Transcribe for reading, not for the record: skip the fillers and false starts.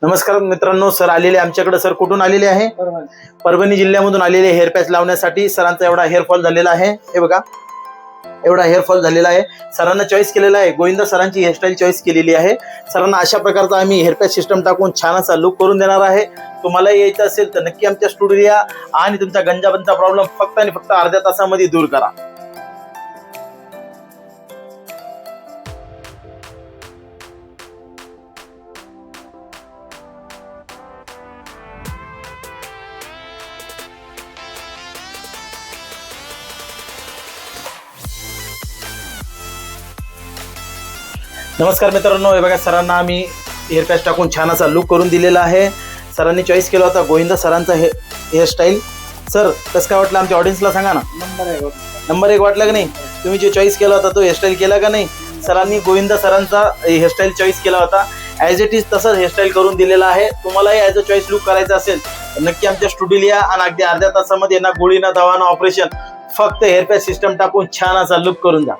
नमस्कार मित्रांनो, सर आलेले आमच्याकडे. सर कुठून आलेले आहे? परभणी जिल्ह्यामधून आलेले हेअर पॅच लावण्यासाठी. सरांचा एवढा हेअरफॉल झालेला आहे, हे बघा एवढा हेअरफॉल झालेला आहे. सरांना चॉईस केलेला आहे, गोविंदा सरांची हेअरस्टाईल चॉईस केलेली आहे. सरांना अशा प्रकारचा आम्ही हेअर पॅच सिस्टम टाकून छान असा लुक करून देणार आहे. तुम्हाला यायचं असेल तर नक्की आमच्या स्टुडिओ या आणि तुमचा गंजाबंचा प्रॉब्लेम फक्त आणि फक्त अर्ध्या तासामध्ये दूर करा. नमस्कार मित्रांनो, हे बघा सरांना आम्ही हेअर पॅच टाकून छान असा लुक करून दिलेला आहे. सरांनी चॉईस केला होता गोविंदा सरांचा हेअरस्टाईल. सर कसं काय वाटलं आमच्या ऑडियन्सला सांगा ना. नंबर एक वाटलं का नाही? तुम्ही जे चॉईस केला होता तो हेअरस्टाईल केला का नाही? सरांनी गोविंदा सरांचा हेअरस्टाईल चॉईस केला होता. ॲज इट इज तसंच हेअरस्टाईल करून दिलेला आहे. तुम्हालाही ॲज अ चॉईस लुक करायचा असेल तर नक्की आमच्या स्टुडिओ या आणि अगदी अर्ध्या तासामध्ये ना गोळी ना दवा ना ऑपरेशन, फक्त हेअर पॅच सिस्टम टाकून छान असा लुक करून जा.